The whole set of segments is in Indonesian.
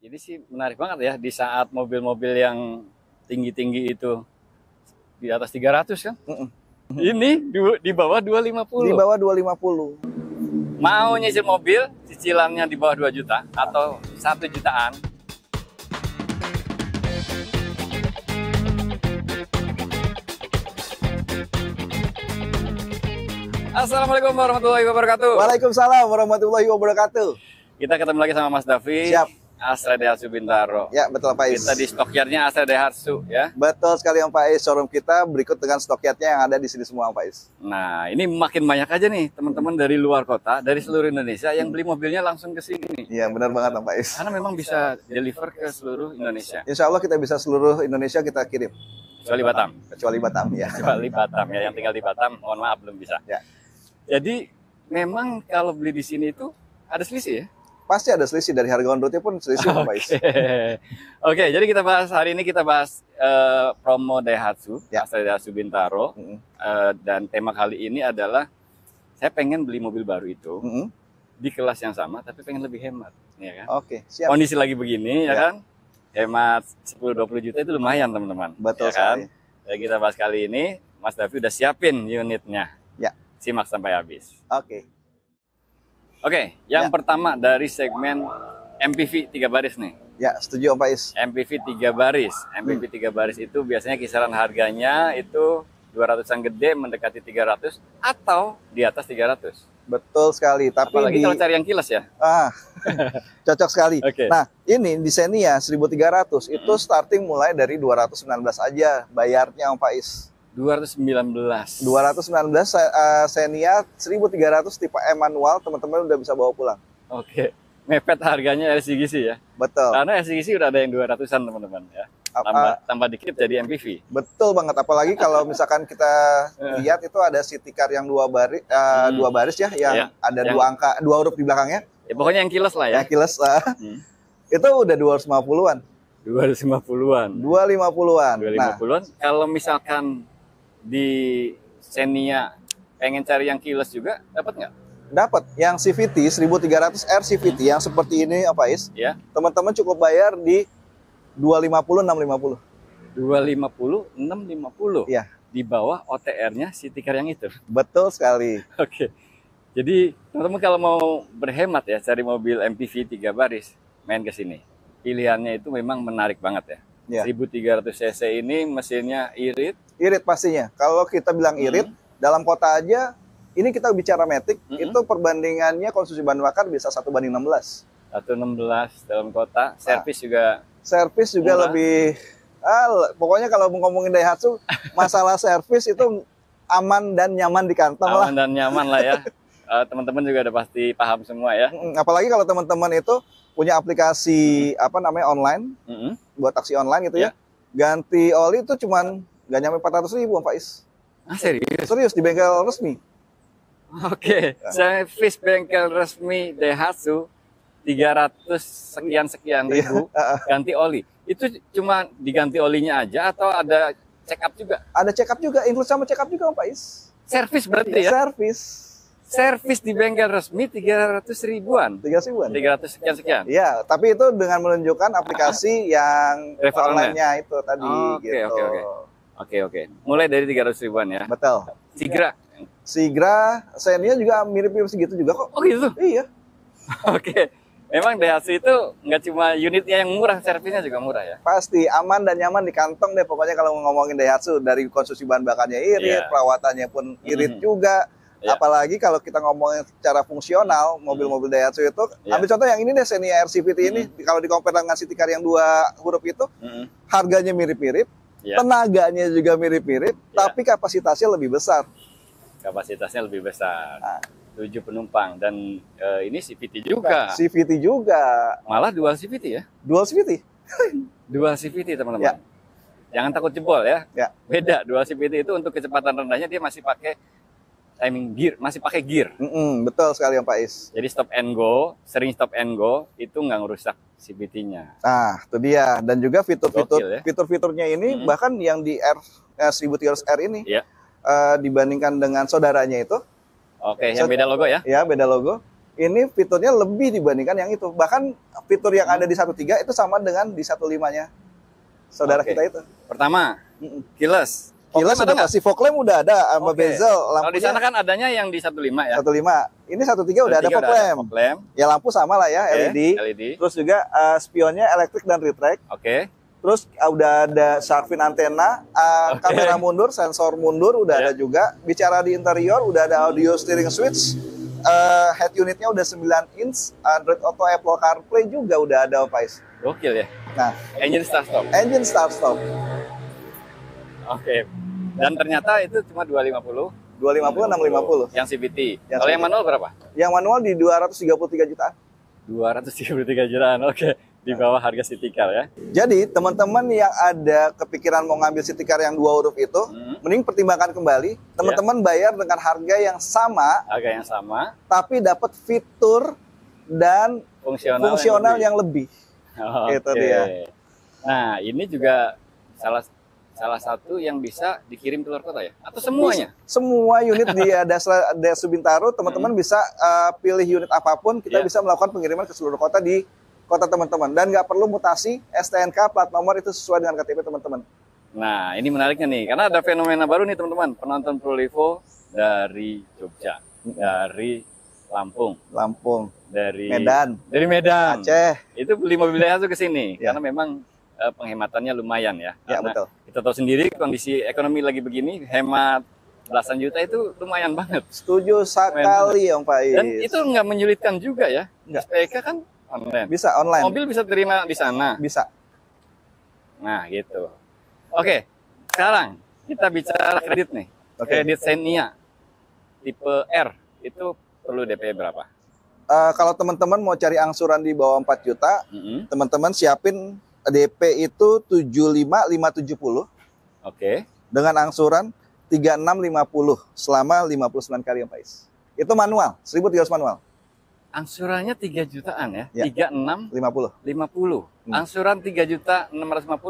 Ini sih menarik banget ya di saat mobil-mobil yang tinggi-tinggi itu di atas 300 kan. Ini di bawah 250. Di bawah 250. Mau nyicil mobil, cicilannya di bawah 2 juta atau 1 jutaan. Assalamualaikum warahmatullahi wabarakatuh. Waalaikumsalam warahmatullahi wabarakatuh. Kita ketemu lagi sama Mas Davi. Siap. Astra Daihatsu Bintaro. Ya, betul Pak Is. Kita di stokyardnya Astra Daihatsu ya. Betul sekali Pak Is. Showroom kita berikut dengan stokyardnya yang ada di sini semua Pak Is. Nah, ini makin banyak aja nih teman-teman dari luar kota, dari seluruh Indonesia yang beli mobilnya langsung ke sini. Iya, benar banget Pak Is. Karena memang bisa deliver ke seluruh Indonesia. Insya Allah kita bisa seluruh Indonesia kita kirim. Kecuali Batam. Kecuali Batam ya. Kecuali Batam ya, yang tinggal di Batam, mohon maaf belum bisa. Ya. Jadi memang kalau beli di sini itu ada selisih ya? Pasti ada selisih, dari harga on roadnya pun selisih Pak Is. Oke, jadi kita bahas hari ini promo Daihatsu, Ya. Astra Daihatsu Bintaro. Dan tema kali ini adalah saya pengen beli mobil baru itu di kelas yang sama tapi pengen lebih hemat, ya kan? Oke, siap. Kondisi lagi begini ya Ya. kan? Hemat 10-20 juta itu lumayan teman-teman. Betul ya kan? sekali. Jadi kita bahas kali ini, Mas Davi udah siapin unitnya. Ya. Simak sampai habis. Oke. Oke, yang Ya. pertama dari segmen MPV 3 baris nih. Ya, setuju Pak Is. MPV 3 baris. MPV 3 baris itu biasanya kisaran harganya itu 200-an gede mendekati 300 atau di atas 300. Betul sekali. Tapi Apalagi kalau cari yang kilas ya. Cocok sekali. Oke. Nah, ini di Xenia 1300 itu starting mulai dari 219 aja bayarnya Pak Is. 219. 219 Xenia 1300 tipe E manual, teman-teman udah bisa bawa pulang. Oke. Mepet harganya LCGC ya. Betul. Karena LCGC udah ada yang 200-an teman-teman ya. Tambah dikit jadi MPV. Betul banget, apalagi kalau misalkan kita lihat itu ada city car yang dua baris ya, yang Iya. ada Yang- dua angka, dua huruf di belakangnya. Ya pokoknya yang kilas lah ya. Ya kilas itu udah 250-an. 250-an. 250-an. Nah, 250-an. Kalau misalkan di Xenia pengen cari yang kilas juga dapat nggak? dapat yang CVT 1300 R CVT yang seperti ini apa Is? Ya. Teman-teman cukup bayar di 250 650. 250, 650. Iya. Di bawah OTR-nya City Car yang itu. Betul sekali. Oke. Jadi, teman-teman kalau mau berhemat ya cari mobil MPV 3 baris, main ke sini. Pilihannya itu memang menarik banget ya. Ya. 1300 cc ini mesinnya irit. Irit pastinya. Kalau kita bilang irit dalam kota aja, ini kita bicara matic, itu perbandingannya konsumsi bahan bakar bisa 1:16. 116 dalam kota, servis juga Servis juga murah. lebih pokoknya kalau mau ngomongin Daihatsu, masalah servis itu aman dan nyaman di kantong lah. aman dan nyaman lah ya. Teman-teman juga udah pasti paham semua ya. Apalagi kalau teman-teman itu punya aplikasi online buat taksi online gitu ya. Ganti oli itu cuman nggak nyampe 400.000 Pak Is. Ah, serius? Serius di bengkel resmi. Oke, servis bengkel resmi Daihatsu 300 sekian ribu ganti oli. Itu cuma diganti olinya aja atau ada check up juga? Ada check up juga, include sama check up juga Pak Is. Servis berarti ya? Servis. Servis di bengkel resmi 300 ribuan. 300.000-an. 300 sekian. Iya, tapi itu dengan menunjukkan aplikasi yang Driver online-nya itu tadi gitu. Oke. Mulai dari 300 ribuan ya. Betul. Sigra. Sigra, Xenia juga mirip-mirip segitu juga kok. Oh gitu? Iya. Oke. Memang Daihatsu itu nggak cuma unitnya yang murah, servisnya juga murah ya? Pasti aman dan nyaman di kantong deh pokoknya kalau ngomongin Daihatsu, dari konsumsi bahan bakarnya irit, Iya. perawatannya pun irit juga. Iya. Apalagi kalau kita ngomongin secara fungsional, mobil-mobil Daihatsu itu, ambil contoh yang ini deh, Xenia R CVT ini, kalau di-compare dengan City Car yang 2 huruf itu, harganya mirip-mirip, Iya. tenaganya juga mirip-mirip, tapi kapasitasnya lebih besar. Kapasitasnya lebih besar. 7 penumpang dan ini CVT juga. CVT juga, Malah dual CVT ya. dual CVT. Dual CVT teman-teman. Ya. Jangan takut jebol ya. Ya. Beda, dual CVT itu untuk kecepatan rendahnya dia masih pakai timing gear, masih pakai gear. Betul sekali Pak Is. Jadi stop and go, sering stop and go itu nggak ngerusak CVT-nya. Nah, itu dia. Dan juga Gokil ya. fitur-fiturnya ini bahkan yang di R 1300R ini Iya. dibandingkan dengan saudaranya itu, Oke, yang beda logo ya. ya beda logo. Ini fiturnya lebih dibandingkan yang itu. Bahkan fitur yang ada di 13 itu sama dengan di 15-nya saudara kita itu. Pertama, keyless. Keyless Fog lamp sudah pasti, fog lamp udah ada sama bezel. Kalau di Lampunya sana kan adanya yang di 15 ya. 15. Ini 13 udah ada fog lamp. Fog lamp. Ya lampu sama lah ya, LED. Terus juga spionnya elektrik dan retract. Oke. Terus udah ada shark fin antena, kamera mundur, sensor mundur udah ada juga. Bicara di interior udah ada audio steering switch. Head unitnya udah 9 inch, Android Auto, Apple CarPlay juga udah ada, Pais. Gokil ya. Nah, engine start stop. Engine start stop. Oke. Dan ternyata itu cuma 250. 250 650. Yang CVT. Kalau yang manual berapa? Yang manual di 233 jutaan. 233 jutaan. Oke. Di bawah harga City Car ya. Jadi teman-teman yang ada kepikiran mau ngambil City Car yang 2 huruf itu, mending pertimbangkan kembali. Teman-teman bayar dengan harga yang sama. Harga yang sama. Tapi dapat fitur dan fungsional yang lebih. Itu dia. Nah, ini juga salah satu yang bisa dikirim ke luar kota ya? Atau semuanya? Semua unit di Dasra Bintaro, teman-teman bisa pilih unit apapun, kita bisa melakukan pengiriman ke seluruh kota di kota teman-teman. Dan nggak perlu mutasi STNK, plat nomor itu sesuai dengan KTP teman-teman. Nah, ini menariknya nih, karena ada fenomena baru nih teman-teman. Penonton Prolivo dari Jogja, dari Lampung, dari Medan, Aceh. Itu beli mobil Daihatsu ke sini, karena memang penghematannya lumayan ya. Ya, betul. Kita tahu sendiri kondisi ekonomi lagi begini, hemat belasan juta itu lumayan banget. Setuju sekali, Om Faiz. Dan itu nggak menyulitkan juga ya. SPK kan online. Bisa online. Mobil bisa terima di sana. Bisa. Nah, gitu. Oke, sekarang kita bicara kredit nih. Kredit Xenia tipe R itu perlu DP berapa? Kalau teman-teman mau cari angsuran di bawah 4 juta, teman-teman siapin DP itu 75.570. Oke. Dengan angsuran 3650 selama 59 kali, Pais. Itu manual, 1.300 manual. Angsurannya 3 jutaan ya? 3650. Angsuran 3.650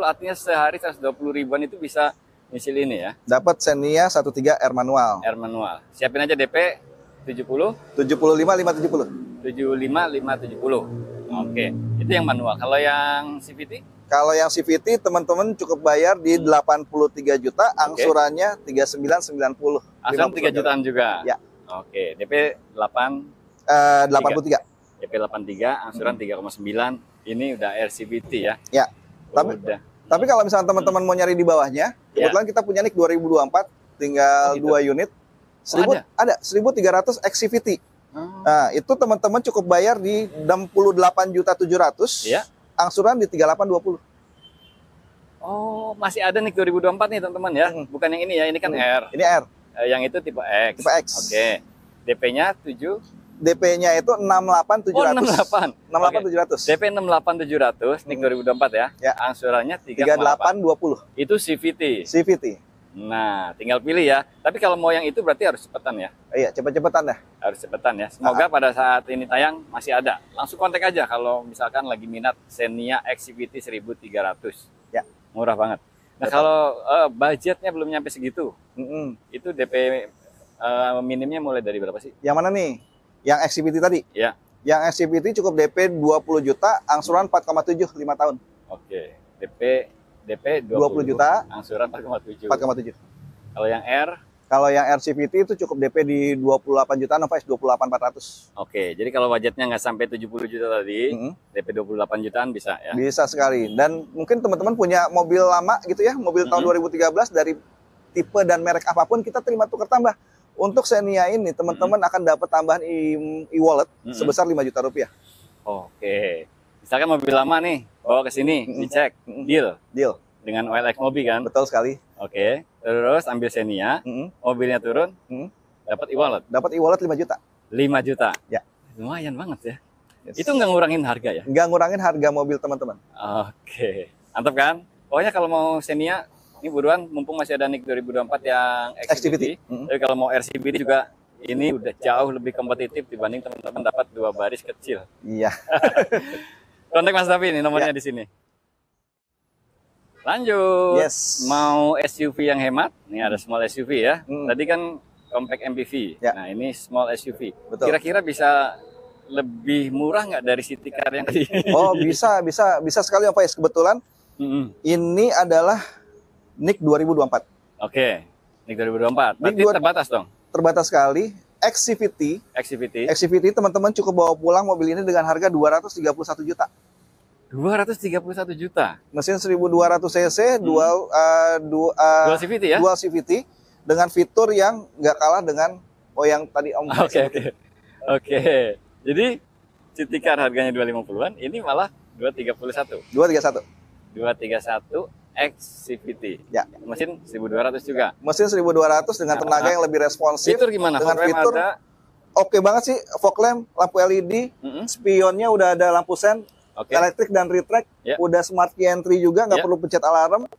artinya sehari 120 ribuan itu bisa nyicil ini ya? Dapat Xenia 13 R manual. R manual. Siapin aja DP 70. 75.570. 75.570. Oke, itu yang manual. Kalau yang CVT? Kalau yang CVT teman-teman cukup bayar di 83 juta, angsurannya 3990. Angsuran 3 jutaan juga. Ya. Oke, DP 83. DP 83, angsuran 3,9. Ini udah RCVT ya. Ya. Tapi kalau misalnya teman-teman mau nyari di bawahnya, kebetulan kita punya NIK 2024, tinggal 2 unit. 1.300 XCVT. Nah, itu teman-teman cukup bayar di 68.700.000. Ya. Angsuran di 3820. Oh, masih ada nih 2024 nih teman-teman ya. Bukan yang ini ya, ini kan R. Ini R. Yang itu tipe X. Tipe X. Oke. DP-nya 7. DP-nya itu 68.700. Oh, 68. 68.700. DP 68.700 nih 2024 ya. Ya. Angsurannya 3820. Itu CVT. CVT. Nah, tinggal pilih ya. Tapi kalau mau yang itu berarti harus cepetan ya. Iya, cepet-cepetan dah. Harus cepetan ya. Semoga pada saat ini tayang masih ada. Langsung kontak aja kalau misalkan lagi minat Xenia XCVT 1300. Ya. Murah banget. Nah, kalau budgetnya belum nyampe segitu, itu DP minimnya mulai dari berapa sih? Yang mana nih? Yang XCVT tadi? Ya. Yang XCVT cukup DP 20 juta, angsuran 4,7 5 tahun. Oke. DP 20 juta, angsuran 4,7. 4,7. Kalau yang R? Kalau yang RCVT itu cukup DP di 28 jutaan, 28.400. Oke, jadi kalau budgetnya nggak sampai 70 juta tadi, DP 28 jutaan bisa ya? Bisa sekali. Dan mungkin teman-teman punya mobil lama gitu ya, mobil tahun 2013 dari tipe dan merek apapun, kita terima tukar tambah. Untuk Xenia ini, teman-teman akan dapat tambahan e-wallet sebesar 5 juta rupiah. Oke. Misalkan mobil lama nih, bawa ke sini, dicek, deal. Dengan OLX Mobi kan? Betul sekali. Oke, terus ambil Xenia, mobilnya turun, dapat e-wallet. Dapat e-wallet 5 juta. 5 juta? Ya. Lumayan banget ya. Yes. Itu nggak ngurangin harga ya? Nggak ngurangin harga mobil teman-teman. Oke, mantap kan? Pokoknya kalau mau Xenia, ini buruan, mumpung masih ada NIK 2024 yang XCVT. Tapi kalau mau RCVT juga, ini udah jauh lebih kompetitif dibanding teman-teman dapat 2 baris kecil. Iya. Kontak Mas Davi nih, nomornya di sini. Lanjut. Yes. Mau SUV yang hemat? Nih ada small SUV ya. Tadi kan compact MPV. Ya. Nah, ini small SUV. Betul. Kira-kira bisa lebih murah nggak dari City Car yang tadi? Oh, bisa sekali Om Faiz. Kebetulan ini adalah NIK 2024. Oke, NIK 2024. Berarti NIK terbatas dong? Terbatas sekali. XCVT teman-teman cukup bawa pulang mobil ini dengan harga 231 juta. 231 juta. Mesin 1200 cc, dual CVT ya? Dual CVT dengan fitur yang nggak kalah dengan yang tadi Om. Oke. Jadi City Car harganya 250-an, ini malah 231. 231 XCVT. Ya. Mesin 1200 juga. Mesin 1200 dengan tenaga yang lebih responsif. Fitur gimana? Dengan fitur oke banget sih. Fog lamp, lampu LED, spionnya udah ada lampu sen, elektrik dan retract, udah smart key entry juga, nggak perlu pencet alarm.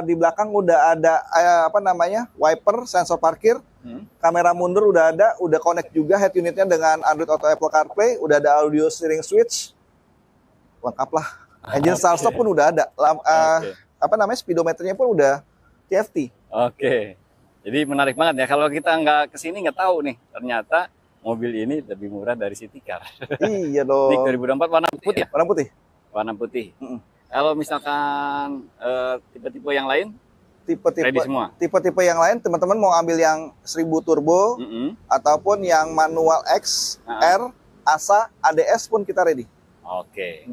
Di belakang udah ada wiper, sensor parkir, kamera mundur udah ada, udah connect juga head unitnya dengan Android Auto, Apple CarPlay, udah ada audio steering switch, lengkap lah. Engine start stop pun udah ada. Speedometernya pun udah CVT. Oke. Jadi menarik banget ya. Kalau kita nggak kesini nggak tahu nih, ternyata mobil ini lebih murah dari City Car. Iya dong. NIK 2024 warna putih ya? Warna putih. Warna putih. Kalau misalkan tipe-tipe yang lain, tipe-tipe yang lain, teman-teman mau ambil yang 1000 turbo ataupun yang manual X, R, ASA, ADS pun kita ready. Oke.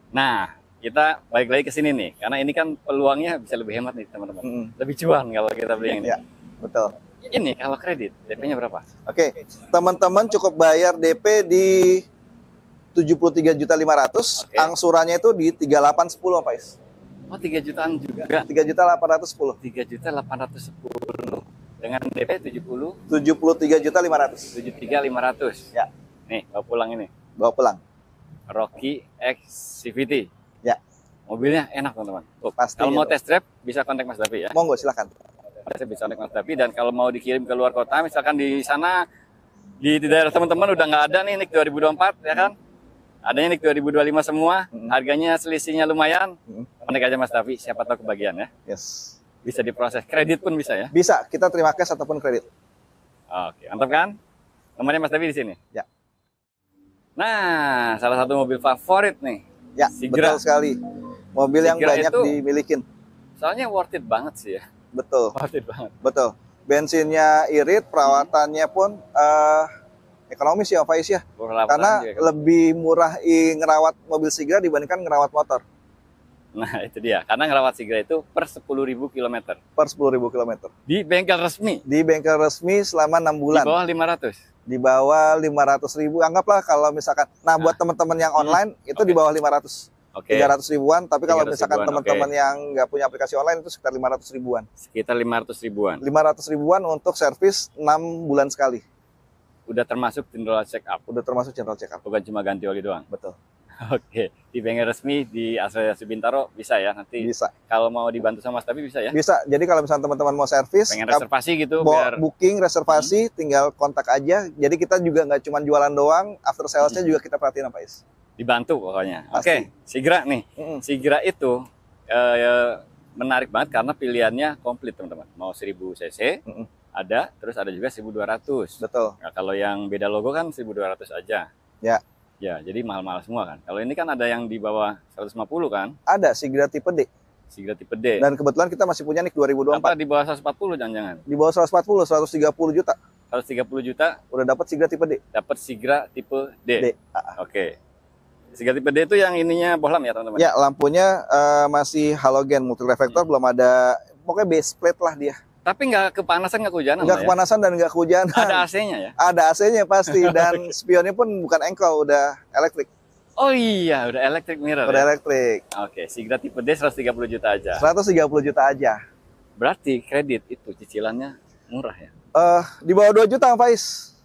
Nah, kita balik lagi ke sini nih, karena ini kan peluangnya bisa lebih hemat nih teman-teman. Lebih cuan kalau kita beli yang ini. Ya, betul. Ini kalau kredit, DP-nya berapa? Oke, teman-teman cukup bayar DP di 73.500.000, angsurannya itu di 3810 Pak Is. Oh, 3 jutaan juga. 3.810. 3.810. Dengan DP 73.500. 73.500. Ya. Nih, bawa pulang ini. Bawa pulang. Rocky X CVT. Ya. Mobilnya enak teman-teman. Pasti. Kalau mau test drive bisa kontak Mas Davi ya. Monggo silakan. Saya bisa kontak Mas Davi, dan kalau mau dikirim ke luar kota, misalkan di sana di daerah teman-teman udah nggak ada nih NIK 2024 ya kan? Adanya NIK 2025 semua, harganya selisihnya lumayan. Kontak aja Mas Davi, siapa tahu kebagian ya. Yes. Bisa diproses, kredit pun bisa ya. Bisa, kita terima cash ataupun kredit. Oke, mantap kan? Nomornya Mas Davi di sini. Ya. Nah, salah satu mobil favorit nih. Ya, betul sekali. Mobil yang banyak dimilikin. Soalnya worth it banget sih ya. Betul. Worth it banget. Betul. Bensinnya irit, perawatannya pun ekonomis ya, Faiz ya. Karena lebih murah ngerawat mobil Sigra dibandingkan ngerawat motor. Nah, itu dia. Karena ngerawat Sigra itu per 10.000 km. Per 10.000 km. Di bengkel resmi. Di bengkel resmi selama 6 bulan. Di bawah 500. Di bawah 500.000, anggaplah kalau misalkan, buat teman-teman yang online itu di bawah 500, 300 ribuan, tapi kalau misalkan teman-teman yang nggak punya aplikasi online itu sekitar 500 ribuan. Sekitar 500 ribuan. 500 ribuan untuk servis 6 bulan sekali. Udah termasuk general check up. Udah termasuk general check up. Bukan cuma ganti oli doang. Betul. Oke, di bengkel resmi di Asosiasi Bintaro bisa ya nanti. Bisa. Kalau mau dibantu sama Mas Davi bisa ya? Bisa. Jadi kalau misalnya teman-teman mau servis, pengen reservasi gitu, biar booking reservasi, tinggal kontak aja. Jadi kita juga nggak cuma jualan doang, after salesnya juga kita perhatiin apa Is. Dibantu pokoknya. Oke, Sigra nih. Sigra itu menarik banget karena pilihannya komplit teman-teman. Mau 1000 cc ada, terus ada juga 1200. Betul. Nah, kalau yang beda logo kan 1200 aja. Ya. Ya, jadi mahal-mahal semua kan. Kalau ini kan ada yang di bawah 150 kan? Ada, Sigra tipe D. Sigra tipe D. Dan kebetulan kita masih punya NIK 2024. Apa di bawah 140 jangan-jangan? Di bawah 140, 130 juta. 130 juta? Udah dapat Sigra tipe D. Dapat Sigra tipe D. Oke. Sigra tipe D itu yang ininya bohlam ya teman-teman? Ya, lampunya masih halogen, multi reflektor, belum ada, pokoknya base plate lah dia. Tapi nggak kepanasan, nggak kehujanan? Nggak kepanasan dan nggak kehujanan. Ada AC-nya ya? Ada AC-nya pasti, dan spionnya pun bukan engkol, udah elektrik. Oh iya, udah elektrik mirror. Udah elektrik. Oke, Sigra tipe D 130 juta aja. 130 juta aja. Berarti kredit itu cicilannya murah ya? Di bawah 2 juta, Faiz.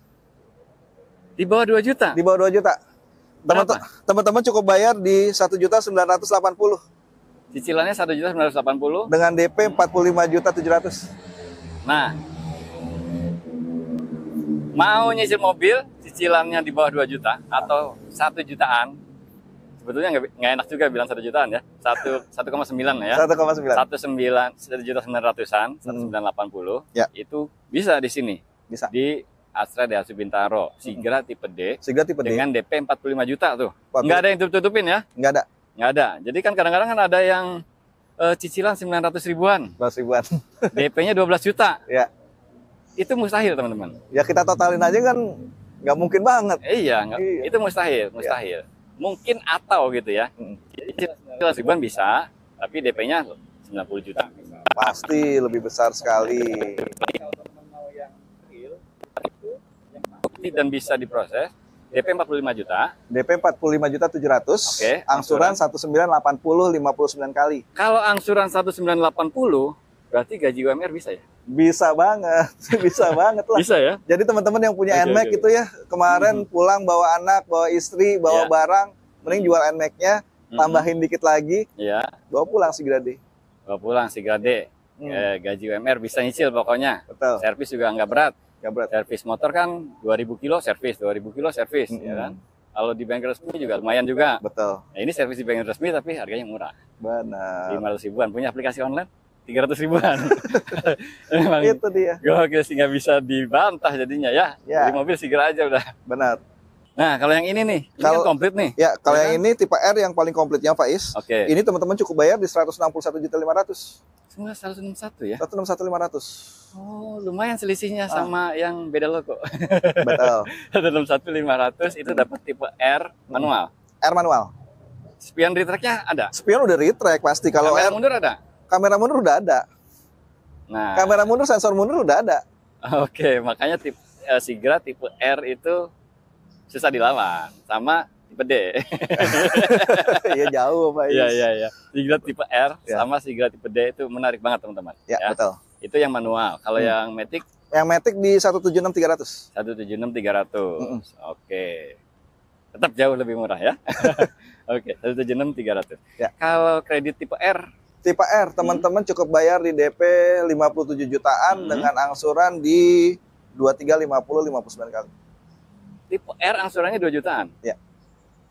Di bawah 2 juta? Di bawah 2 juta. Teman-teman cukup bayar di 1.980. Cicilannya 1.980 dengan DP 45.700. Nah, mau nyicil mobil cicilannya di bawah 2 juta atau 1 jutaan, sebetulnya nggak enak juga bilang 1 jutaan ya, 1,9 ya, 1,900-an, 1.980.000, ya. itu bisa di sini, bisa di Astra Daihatsu Bintaro, Sigra tipe D, Sigra tipe D. dengan DP 45 juta tuh. 45. Nggak ada yang tutup-tutupin ya? Nggak ada. Nggak ada. Jadi kan kadang-kadang kan ada yang cicilan 900 ribuan, 12 ribuan. DP-nya 12 juta. Ya. Itu mustahil, teman-teman. Ya kita totalin aja kan nggak mungkin banget. Iya, Iya. itu mustahil. Mungkin atau gitu ya. Jadi 900 ribuan bisa, tapi DP-nya 90 juta. Pasti lebih besar sekali. Dan bisa diproses, DP 45 juta. DP 45.700.000. Oke, Angsuran 1980 59 kali. Kalau angsuran 1980, berarti gaji UMR bisa ya? Bisa banget. Bisa banget lah. Bisa ya? Jadi teman-teman yang punya Oke, NMAX oke. itu ya, kemarin pulang bawa anak, bawa istri, bawa Iya. barang, mending jual NMAX-nya, tambahin dikit lagi, Iya. bawa pulang Sigra D. Bawa pulang Sigra D. Gaji UMR bisa nyicil pokoknya. Betul. Servis juga nggak berat. Nggak berat. Servis motor kan 2000 kilo servis, 2000 kilo servis, ya kan? Kalau di bengkel resmi juga lumayan juga. Betul. Nah, ini servis di bengkel resmi tapi harganya murah. Benar. 500 ribuan. Punya aplikasi online 300 ribuan. Memang Itu dia. gokil sih, nggak bisa dibantah jadinya ya. Ya. Beli mobil Sigra aja udah. Benar. Nah, kalau yang ini nih, ini kan Kalau- komplit nih. Ya, kalau Ya yang ini tipe R yang paling komplitnya Faiz. Oke. Ini teman-teman cukup bayar di 161.500.000. Semua 161 ya. 161.500. Oh, lumayan selisihnya sama yang beda logo. Betul. 161.500 itu dapat tipe R manual. R manual. Spion retract-nya ada. Spion udah retract pasti. Kalau Kamera R mundur ada. kamera mundur udah ada. Nah, Kamera mundur, sensor mundur udah ada. oke, makanya tipe Sigra tipe R itu susah dilawan sama tipe D. Iya jauh Faiz. Iya. Sigra tipe R Ya. sama Sigra tipe D itu menarik banget, teman-teman. Ya, betul. Itu yang manual. Kalau yang Matic Yang Matic di 176.300. 176.300. Oke. Tetap jauh lebih murah ya. Oke, 176.300. Ya. Kalau kredit tipe R, Tipe R, teman-teman cukup bayar di DP 57 jutaan dengan angsuran di 2350 59 kali. tipe R angsurannya 2 jutaan. Ya.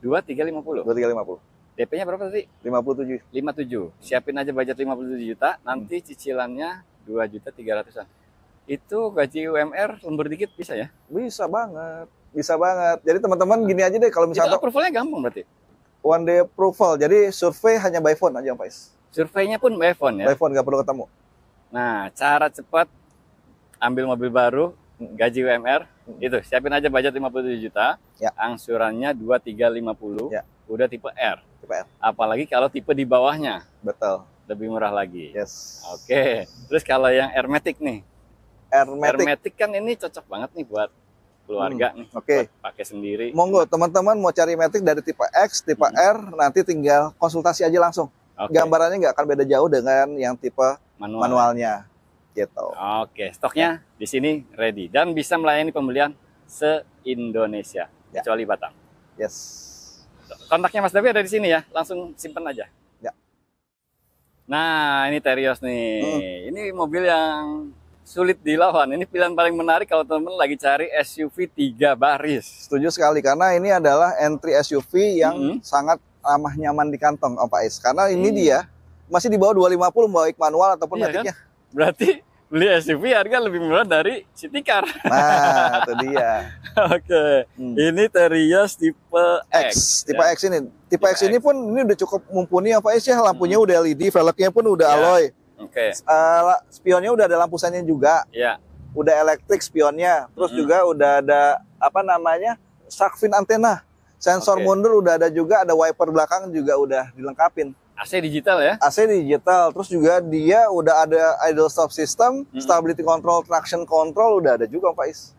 2350. 2350. DP-nya berapa tadi? 57. 57. Siapin aja budget 57 juta, nanti cicilannya 2.300-an. Itu gaji UMR lembur dikit bisa ya? Bisa banget. Bisa banget. Jadi teman-teman gini aja deh kalau Itu misalnya approval-nya gampang berarti. one day approval. Jadi survei hanya by phone aja Faiz. Surveinya pun by phone ya. By phone nggak perlu ketemu. Nah, cara cepat ambil mobil baru, gaji UMR, itu siapin aja budget 57 juta, Ya. angsurannya 2350, Ya. udah tipe R. Tipe R. Apalagi kalau tipe di bawahnya, Betul. lebih murah lagi. Yes. Oke, terus kalau yang Airmatic nih, Airmatic. Airmatic kan ini cocok banget nih buat keluarga nih, Oke. buat pakai sendiri. Monggo teman-teman mau cari Matic dari tipe X, tipe R, nanti tinggal konsultasi aja langsung. Oke, Gambarannya nggak akan beda jauh dengan yang tipe manual. manualnya. Gitu. Oke, stoknya di sini ready dan bisa melayani pembelian se-Indonesia, Ya. kecuali Batam. Yes. Kontaknya Mas Davi ada di sini ya, langsung simpen aja. Ya. Nah, ini Terios nih. Ini mobil yang sulit dilawan. Ini pilihan paling menarik kalau teman-teman lagi cari SUV 3 baris. Setuju sekali karena ini adalah entry SUV yang sangat ramah nyaman di kantong Om Faiz. Karena ini dia masih di bawah 250 baik manual ataupun Iya Matic-nya. Berarti beli SUV harga lebih murah dari City Car. Nah, itu dia. Oke, ini Terios tipe X. Tipe ya. X ini. Tipe X ini X. pun ini udah cukup mumpuni Om Faiz ya. Lampunya udah LED, velgnya pun udah Ya. alloy. Oke, Spionnya udah ada lampu sennya juga. ya. Udah elektrik spionnya. Terus juga udah ada apa namanya? Shark fin antena. Sensor Oke. mundur udah ada juga, ada wiper belakang juga udah dilengkapin. AC digital ya. AC digital, terus juga dia udah ada idle stop system, stability control, traction control udah ada juga Pak Is.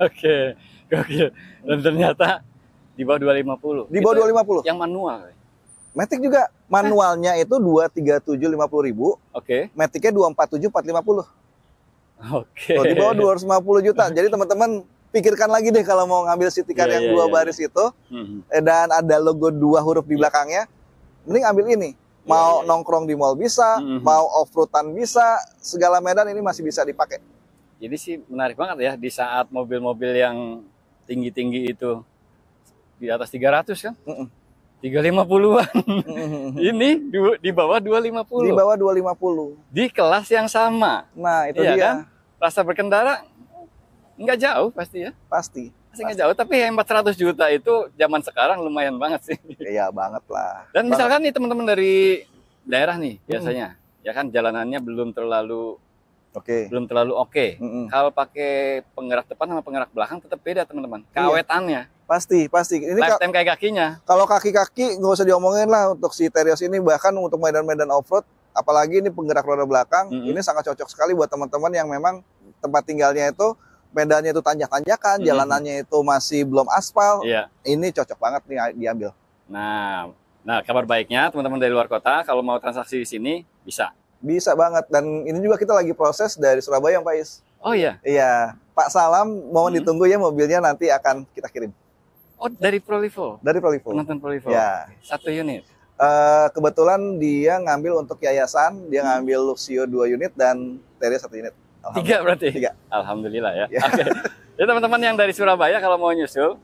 Oke, gokil. Dan ternyata di bawah 250. Di bawah Itu 250. Yang manual. Matic juga manualnya itu 237.50.000, Oke. Maticnya 247.450. Oke. Tuh, di bawah 250 juta. Jadi teman-teman pikirkan lagi deh kalau mau ngambil City Car Iya, yang iya, dua iya, baris itu Mhm. dan ada logo 2 huruf di belakangnya, mending ambil ini. Mau iya. nongkrong di mall bisa, Mhm. mau off-roadan bisa, segala medan ini masih bisa dipakai. Jadi sih menarik banget ya di saat mobil-mobil yang tinggi-tinggi itu di atas 300 kan? Mm-mm. 350-an. Ini di bawah 250. Di bawah 250. Di kelas yang sama. Nah, itu Iya dia. kan? Rasa berkendara Nggak jauh pasti ya. Pasti. Pasti nggak jauh, tapi 400 juta itu zaman sekarang lumayan banget sih. Iya banget lah. Dan misalkan nih teman-teman dari daerah nih biasanya, ya kan jalanannya belum terlalu Oke. oke. Kalau pakai penggerak depan sama penggerak belakang tetap beda teman-teman. Keawetannya. Pasti. Ini Lifetime kayak kakinya. kalau kaki-kaki nggak usah diomongin lah untuk si Terios ini, bahkan untuk medan-medan off-road, apalagi ini penggerak roda belakang, ini sangat cocok sekali buat teman-teman yang memang tempat tinggalnya itu medannya itu tanjak-tanjakan, jalanannya itu masih belum aspal. Iya. Ini cocok banget nih diambil. Nah, kabar baiknya teman-teman dari luar kota kalau mau transaksi di sini bisa. Bisa banget, dan ini juga kita lagi proses dari Surabaya, Pak Is. Oh iya. Iya, Pak Salam mohon ditunggu ya, mobilnya nanti akan kita kirim. Oh, dari Prolivo. Dari Prolivo. Penonton Prolivo. Ya. 1 unit. Kebetulan dia ngambil untuk yayasan, dia ngambil Luxio 2 unit dan Terios 1 unit. 3 berarti? 3. Alhamdulillah ya. Oke. Jadi teman-teman yang dari Surabaya kalau mau nyusul,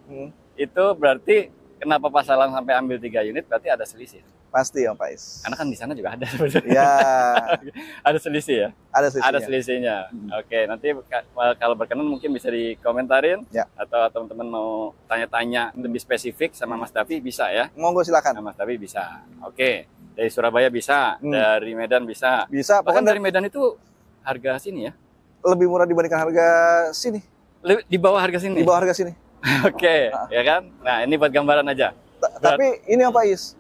itu berarti kenapa Pak Salam sampai ambil 3 unit, berarti ada selisih. Pasti ya Pak Is. Karena kan di sana juga ada sebenarnya. Ya. Ada selisih ya? Ada selisihnya. Ada selisihnya. Oke, nanti kalau berkenan mungkin bisa dikomentarin. Ya. Atau teman-teman mau tanya-tanya lebih spesifik sama Mas Davi bisa ya? Monggo silakan. Sama Mas Davi bisa. Oke, dari Surabaya bisa, dari Medan bisa. Bisa, Bahkan pokoknya dari Medan itu harga sini ya? lebih murah dibandingkan harga sini. Di bawah harga sini? Di bawah harga sini. Oke, ya kan? Nah, ini buat gambaran aja. Tapi ini yang Pak Is,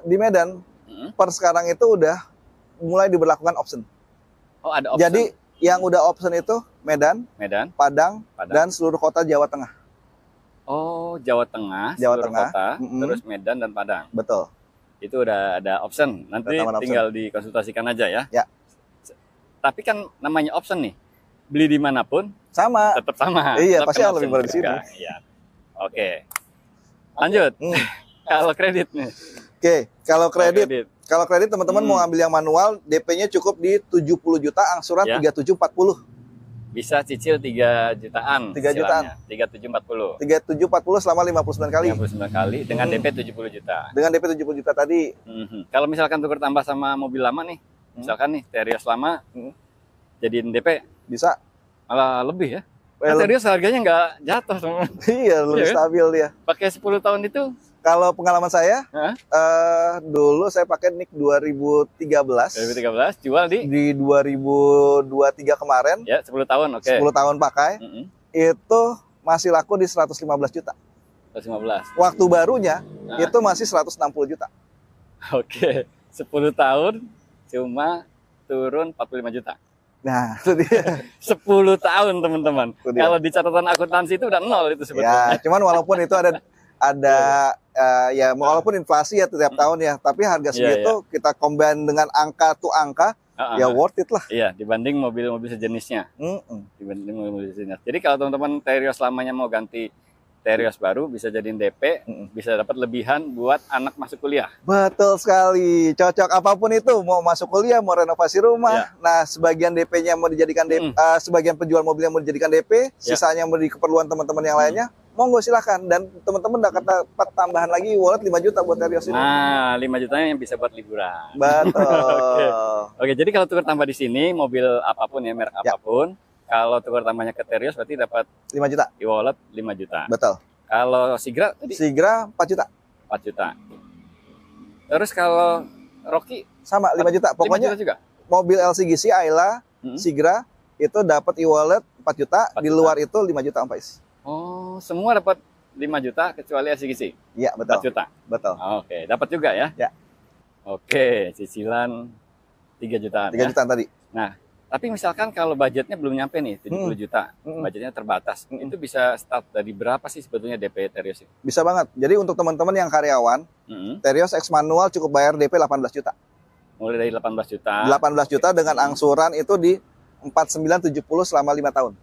di Medan per sekarang itu udah mulai diberlakukan option. Oh, ada option. Jadi yang udah option itu Medan, Padang, dan seluruh kota Jawa Tengah. Oh, Jawa Tengah, Jawa seluruh Tengah, kota, terus Medan dan Padang. Betul. Itu udah ada option. Nanti tinggal dikonsultasikan aja ya. Ya. Tapi kan namanya option nih. Beli dimanapun sama. Tetap sama. Iya, tetap pasti yang lebih murah di sini. Iya. Oke. Lanjut. Kalau kredit nih. Oke, kalau kredit teman-teman mau ambil yang manual, DP-nya cukup di 70 juta, angsuran 3740. Bisa cicil 3 jutaan. 3 jutaan. 3740. 3740 selama 59 kali. 59 kali dengan DP 70 juta. Dengan DP 70 juta tadi. Kalau misalkan tukar tambah sama mobil lama nih, misalkan nih Terios lama, jadiin DP bisa. Malah lebih ya. Terios harganya nggak jatuh teman. Iya, lebih stabil dia. Pakai 10 tahun itu? Kalau pengalaman saya, dulu saya pakai NIK 2013. 2013 jual di 2023 kemarin. Ya, 10 tahun, oke. 10 tahun pakai. Itu masih laku di 115 juta. 115. Waktu barunya itu masih 160 juta. Oke. 10 tahun cuma turun 45 juta. Nah, itu dia. 10 tahun teman-teman. Kalau di catatan akuntansi itu udah nol itu sebetulnya. Ya, cuman walaupun itu ada ya walaupun inflasi ya tiap tahun ya, tapi harga segitu kita combine dengan angka to angka, ya worth it lah. Iya, dibanding mobil-mobil sejenisnya. Dibanding mobil sejenisnya. Jadi kalau teman-teman Terios lamanya mau ganti Terios baru, bisa jadiin DP, bisa dapat lebihan buat anak masuk kuliah. Betul sekali, cocok apapun itu, mau masuk kuliah, mau renovasi rumah. Nah, sebagian DP-nya mau dijadikan sebagian penjual mobilnya mau dijadikan DP, sisanya mau di keperluan teman-teman yang lainnya. Monggo silakan, dan teman-teman dapat tambahan lagi wallet 5 juta buat Terios ini. Nah, 5 jutanya yang bisa buat liburan. Betul. Oke, jadi kalau tukar tambah di sini mobil apapun ya, merek apapun, kalau tukar tambahnya ke Terios berarti dapat 5 juta. E-wallet 5 juta. Betul. Kalau Sigra tadi? Sigra 4 juta. 4 juta. Terus kalau Rocky sama 5 juta. Pokoknya 5 juta juga. Mobil LCGC Ayla, Sigra itu dapat e-wallet 4 juta, 4 di luar juta. Itu 5 juta Om Pais. Oh, semua dapat 5 juta kecuali LCGC? Iya, betul. 4 juta? Betul. Oke, dapat juga ya? Ya. Oke, cicilan 3 jutaan 3 jutaan tadi. Nah, tapi misalkan kalau budgetnya belum nyampe nih, 70 juta, budgetnya terbatas, itu bisa start dari berapa sih sebetulnya DP Terios? Bisa banget. Jadi untuk teman-teman yang karyawan, Terios X manual cukup bayar DP 18 juta. Mulai dari 18 juta? 18 juta dengan angsuran itu di 4970 selama 5 tahun.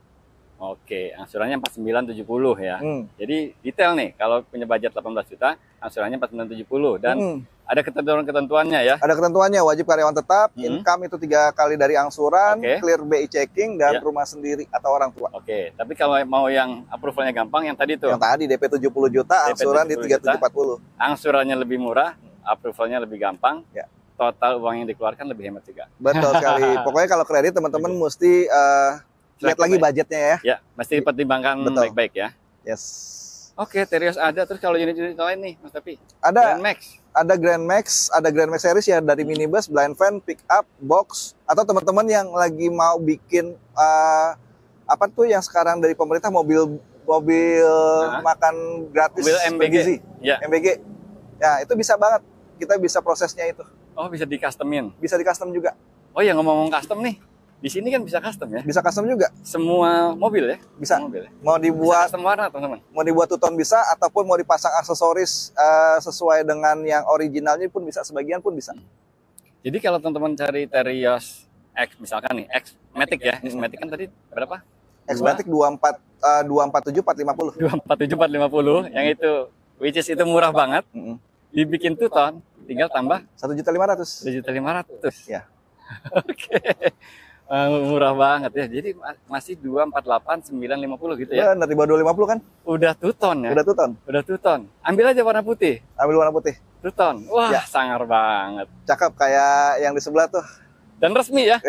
Oke, angsurannya 4970 ya. Jadi detail nih, kalau punya budget 18 juta, angsurannya 4970 dan ada ketentuan-ketentuannya ya. Ada ketentuannya, wajib karyawan tetap, income itu 3 kali dari angsuran, clear BI checking dan rumah sendiri atau orang tua. Oke, tapi kalau mau yang approvalnya gampang yang tadi tuh. Yang tadi DP 70 juta, angsuran di 3740. Angsurannya lebih murah, approvalnya lebih gampang. Ya. Total uang yang dikeluarkan lebih hemat juga. Betul sekali. Pokoknya kalau kredit teman-teman mesti lihat lagi budgetnya ya. Ya, mesti dipertimbangkan Betul. baik-baik ya. Yes. Oke, Terios ada. Terus kalau unit-unit lain nih, Mas Davi? Ada Grand Max. ada Grand Max series ya dari minibus, blind van, pick up, box, atau teman-teman yang lagi mau bikin apa tuh yang sekarang dari pemerintah mobil makan gratis Mobil MBG. bergizi. Ya. MBG. Ya, itu bisa banget. Kita bisa prosesnya itu. Oh, bisa di-customin. Bisa di custom juga. Oh ya, ngomong-ngomong custom nih. Di sini kan bisa custom ya. Bisa custom juga. Semua mobil ya? Bisa. Semua mobil ya? Mau Bisa dibuat custom warna, teman-teman. mau dibuat two-tone bisa, ataupun mau dipasang aksesoris sesuai dengan yang originalnya pun bisa, sebagian pun bisa. Jadi kalau teman-teman cari Terios X misalkan nih, X Matic ya. X Matic kan tadi berapa? X-Matic 247 450. 247 450 yang itu which is itu murah banget. Dibikin 2 ton, tinggal tambah 1.500.000. 1.500.000. Ya. Oke. Murah banget ya. Jadi masih 248.950 gitu ya. Benar, di bawah 250 kan? Udah 2 ton ya. Udah two-tone. Udah 2 ton. Ambil aja warna putih. Ambil warna putih. 2 ton. Wah, Ya. sangar banget. Cakep kayak yang di sebelah tuh. Dan resmi ya.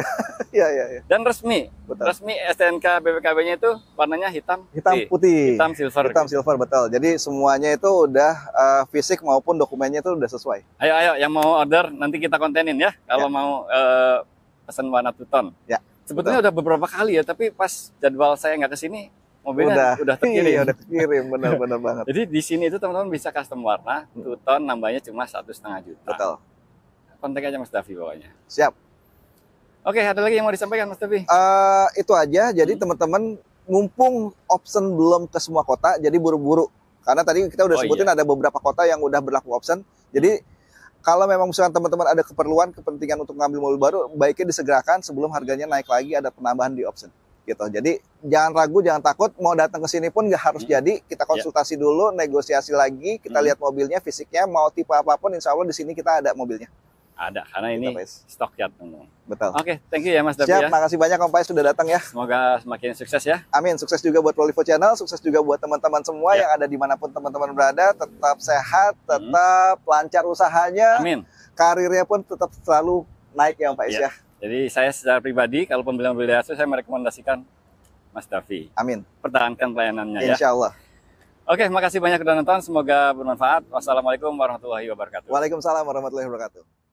Iya, iya, iya. Dan resmi. Betul. Resmi STNK BPKB-nya itu warnanya hitam Putih. hitam silver. Hitam silver, betul. Jadi semuanya itu udah fisik maupun dokumennya itu udah sesuai. Ayo yang mau order nanti kita kontenin ya. Kalau Ya. mau pesan warna 2 ton. Ya. Sebetulnya udah beberapa kali ya, tapi pas jadwal saya nggak kesini, mobilnya udah terkirim. Iya, udah terkirim, benar-benar banget. Jadi di sini itu teman-teman bisa custom warna, 2 ton nambahnya cuma 1,5 juta. Betul. Kontak aja Mas Davi pokoknya. Siap. Oke, ada lagi yang mau disampaikan Mas Davi? Itu aja. Jadi teman-teman, mumpung option belum ke semua kota, jadi buru-buru. Karena tadi kita udah sebutin ada beberapa kota yang udah berlaku option. Jadi kalau memang misalkan teman-teman ada kepentingan untuk ngambil mobil baru, baiknya disegerakan sebelum harganya naik lagi, ada penambahan di option. Gitu. Jadi jangan ragu, jangan takut, mau datang ke sini pun nggak harus jadi. Kita konsultasi dulu, negosiasi lagi, kita lihat mobilnya, fisiknya, mau tipe apapun, insya Allah di sini kita ada mobilnya. Ada, karena ini stock yard teman-teman. Betul. Oke, thank you ya Mas Davi. Siap, ya. makasih banyak Om Pais sudah datang ya. Semoga semakin sukses ya. Amin, sukses juga buat Prolivo Channel, sukses juga buat teman-teman semua yang ada dimanapun teman-teman berada, tetap sehat, tetap lancar usahanya, Amin. karirnya pun tetap selalu naik ya Om Pais ya. Jadi saya secara pribadi, kalau pembelian mobil Daihatsu, saya merekomendasikan Mas Davi. Amin. Pertahankan pelayanannya ya. Insya Allah. Oke, makasih banyak sudah nonton, semoga bermanfaat. Wassalamualaikum warahmatullahi wabarakatuh. Waalaikumsalam warahmatullahi wabarakatuh.